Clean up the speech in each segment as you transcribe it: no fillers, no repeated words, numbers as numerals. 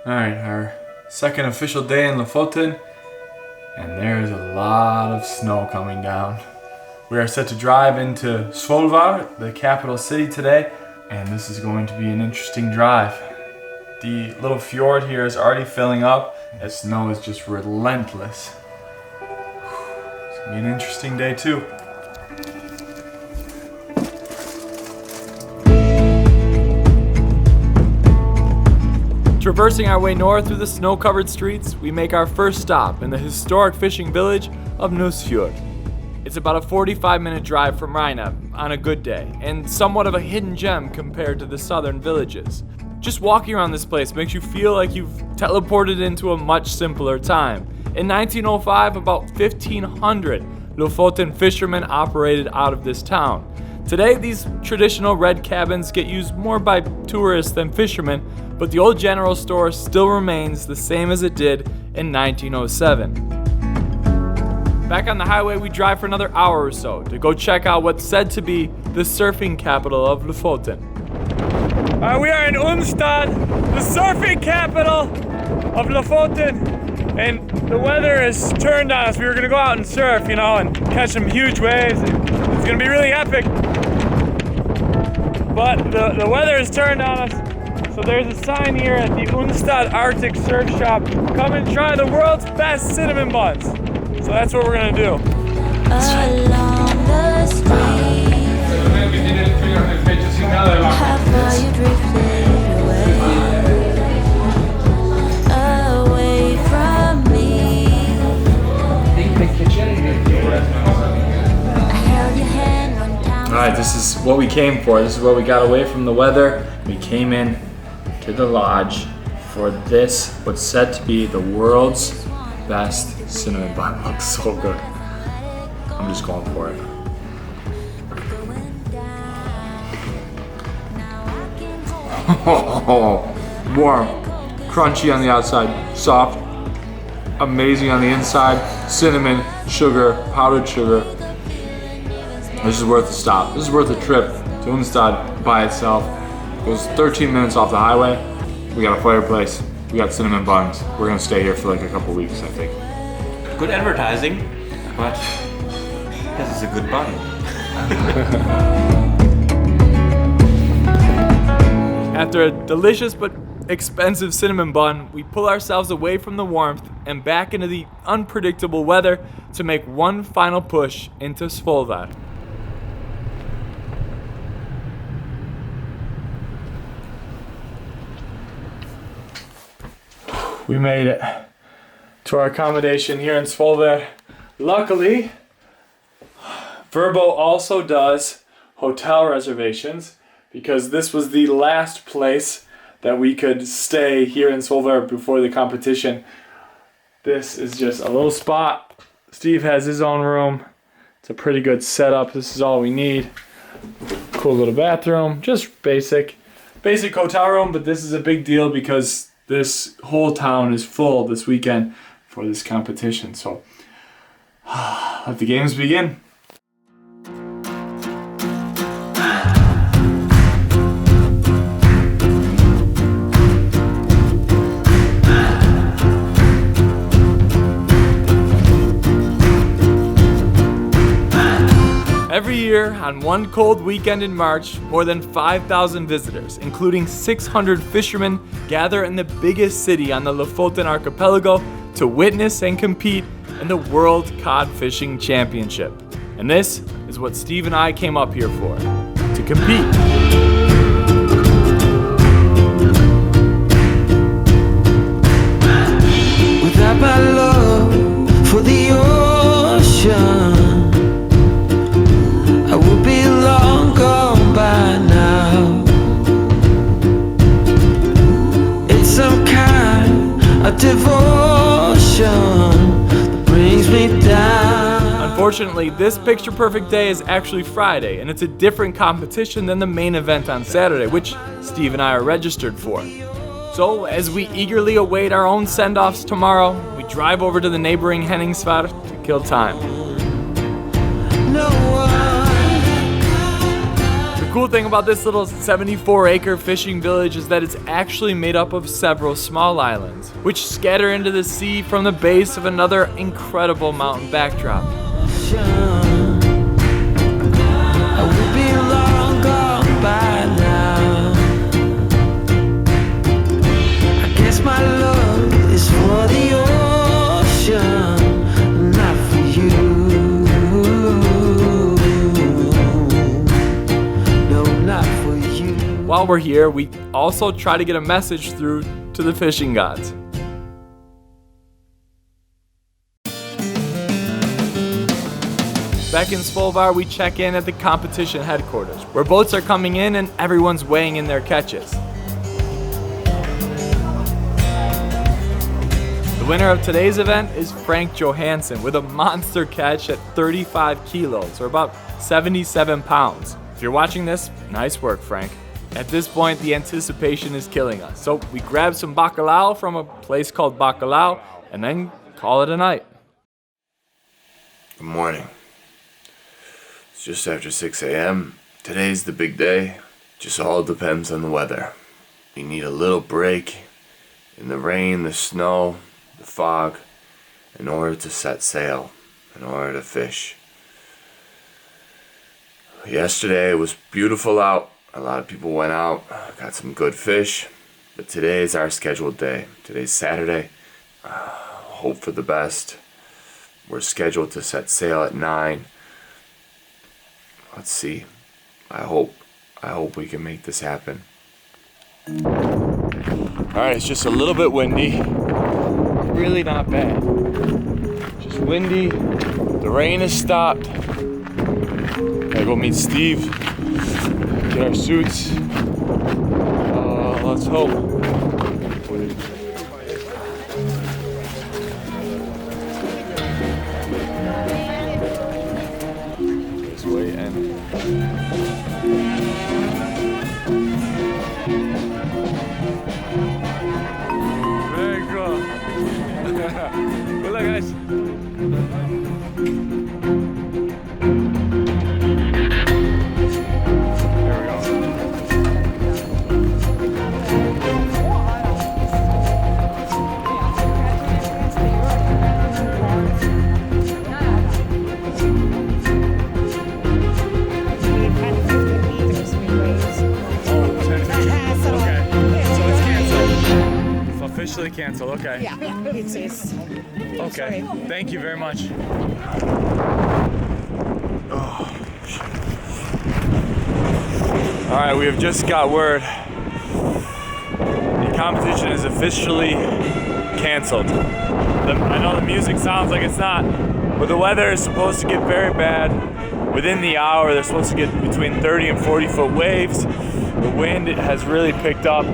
Alright, our second official day in Lofoten, and there's a lot of snow coming down. We are set to drive into Svolvær, the capital city today, and this is going to be an interesting drive. The little fjord here is already filling up, and snow is just relentless. It's going to be an interesting day too. Traversing our way north through the snow-covered streets, we make our first stop in the historic fishing village of Nusjford. It's about a 45-minute drive from Rhina on a good day, and somewhat of a hidden gem compared to the southern villages. Just walking around this place makes you feel like you've teleported into a much simpler time. In 1905, about 1,500 Lofoten fishermen operated out of this town. Today, these traditional red cabins get used more by tourists than fishermen, but the old general store still remains the same as it did in 1907. Back on the highway, we drive for another hour or so to go check out what's said to be the surfing capital of Lofoten. We are in Unstad, the surfing capital of Lofoten, and the weather has turned on us. We were gonna go out and surf, and catch some huge waves. It's gonna be really epic. But the weather has turned on us, so there's a sign here at the Unstad Arctic Surf Shop. Come and try the world's best cinnamon buns. So that's what we're gonna do. Along the street, how far you drifted away from me. I held your hand one time. Alright, this is what we came for. This is what we got away from the weather. We came in to the lodge for this, what's said to be the world's best cinnamon bun. Looks so good. I'm just going for it. Warm, crunchy on the outside, soft, amazing on the inside. Cinnamon, sugar, powdered sugar. This is worth a stop. This is worth a trip to Unstad by itself. It was 13 minutes off the highway. We got a fireplace. We got cinnamon buns. We're gonna stay here for like a couple weeks, I think. Good advertising, but this is a good bun. After a delicious but expensive cinnamon bun, we pull ourselves away from the warmth and back into the unpredictable weather to make one final push into Svolvær. We made it to our accommodation here in Svolvær. Luckily, Verbo also does hotel reservations because this was the last place that we could stay here in Svolvær before the competition. This is just a little spot. Steve has his own room. It's a pretty good setup. This is all we need. Cool little bathroom, just basic hotel room, but this is a big deal because this whole town is full this weekend for this competition. So let the games begin. Every year, on one cold weekend in March, more than 5,000 visitors, including 600 fishermen, gather in the biggest city on the Lofoten archipelago to witness and compete in the World Cod Fishing Championship. And this is what Steve and I came up here for, to compete. Without my love for the ocean, I would be long gone by now. It's some kind of devotion that brings me down. Unfortunately, this picture-perfect day is actually Friday, and it's a different competition than the main event on Saturday, which Steve and I are registered for. So, as we eagerly await our own send-offs tomorrow, we drive over to the neighboring henningsvær to kill time. No one cool thing about this little 74-acre fishing village is that it's actually made up of several small islands, which scatter into the sea from the base of another incredible mountain backdrop. We'll be long gone by now. I guess my love is for the ocean, not for you. No, not for you. While we're here, we also try to get a message through to the fishing gods. Back in Svolvær, we check in at the competition headquarters, where boats are coming in and everyone's weighing in their catches. The winner of today's event is Frank Johansson with a monster catch at 35 kilos, or about 77 pounds. If you're watching this, nice work, Frank. At this point, the anticipation is killing us, so we grab some bacalao from a place called Bacalao and then call it a night. Good morning. It's just after 6 a.m. Today's the big day. Just all depends on the weather. We need a little break in the rain, the snow, the fog, in order to set sail, in order to fish. Yesterday it was beautiful out. A lot of people went out, got some good fish. But today is our scheduled day. Today's Saturday. Hope for the best. We're scheduled to set sail at 9. Let's see. I hope we can make this happen. Alright, it's just a little bit windy. Really not bad. Just windy. The rain has stopped. Gotta go meet Steve. Get our suits. Let's hope. This way and very cool. Good luck, guys. Officially canceled, okay. Yeah, it's Okay, sorry. Thank you very much. Oh, shit. All right, we have just got word. The competition is officially canceled. I know the music sounds like it's not, but the weather is supposed to get very bad. Within the hour, they're supposed to get between 30 and 40-foot waves. The wind has really picked up.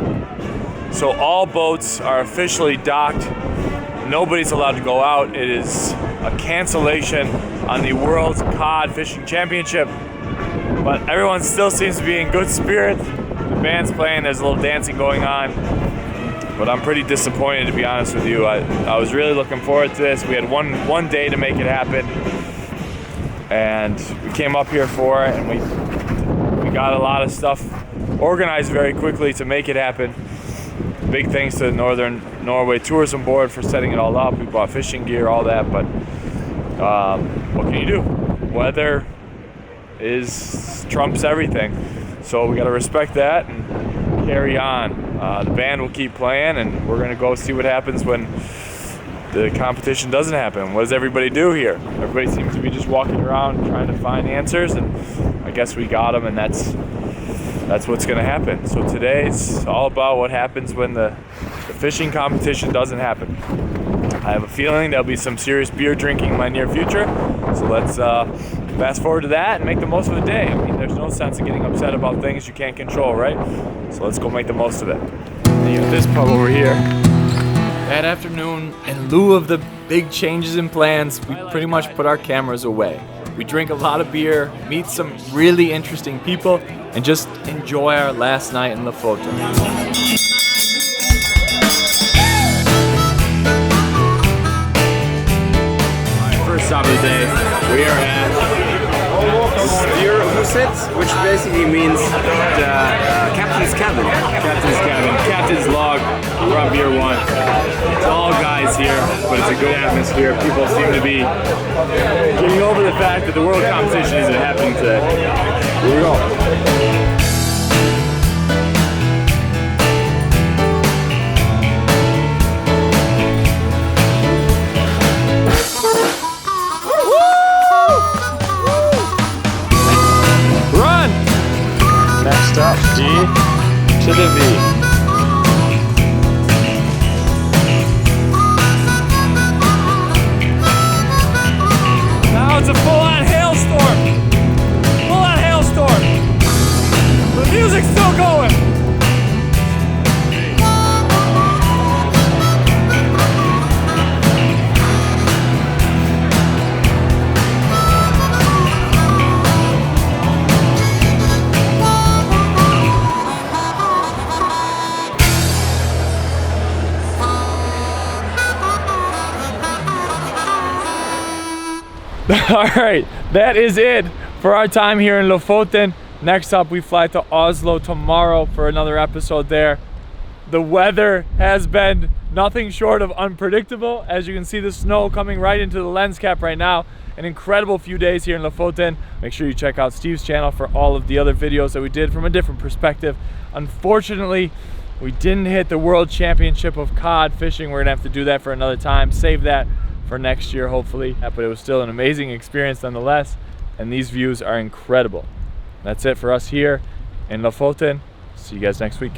So all boats are officially docked. Nobody's allowed to go out. It is a cancellation on the World Cod Fishing Championship. But everyone still seems to be in good spirits. The band's playing, there's a little dancing going on. But I'm pretty disappointed, to be honest with you. I was really looking forward to this. We had one day to make it happen. And we came up here for it, and we got a lot of stuff organized very quickly to make it happen. Big thanks to the Northern Norway Tourism Board for setting it all up. We bought fishing gear, all that, but what can you do? Weather trumps everything. So we gotta respect that and carry on. The band will keep playing, and we're gonna go see what happens when the competition doesn't happen. What does everybody do here? Everybody seems to be just walking around trying to find answers, and I guess we got them, and that's what's going to happen. So today it's all about what happens when the fishing competition doesn't happen. I have a feeling there'll be some serious beer drinking in my near future. So let's fast forward to that and make the most of the day. I mean, there's no sense in getting upset about things you can't control, right? So let's go make the most of it. And you have this pub over here. That afternoon, in lieu of the big changes in plans, we pretty much put our cameras away. We drink a lot of beer, meet some really interesting people, and just enjoy our last night in Lofoten. Alright, first stop of the day, we are at Styrhuset, which basically means the captain's cabin. Captain's cabin, captain's log. We're on beer 1. It's all guys here, but it's a good atmosphere. People seem to be getting over the fact that the world competition isn't happening today. Here we go. Next up, D to the V. Now it's a full-on hailstorm. Full-on hailstorm. The music's still going. All right, that is it for our time here in Lofoten. Next up, we fly to Oslo tomorrow for another episode there. The weather has been nothing short of unpredictable. As you can see, the snow coming right into the lens cap right now. An incredible few days here in Lofoten. Make sure you check out Steve's channel for all of the other videos that we did from a different perspective. Unfortunately, we didn't hit the World Championship of cod fishing. We're gonna have to do that for another time. Save that for next year, hopefully. But it was still an amazing experience nonetheless, and these views are incredible. That's it for us here in Lofoten. See you guys next week.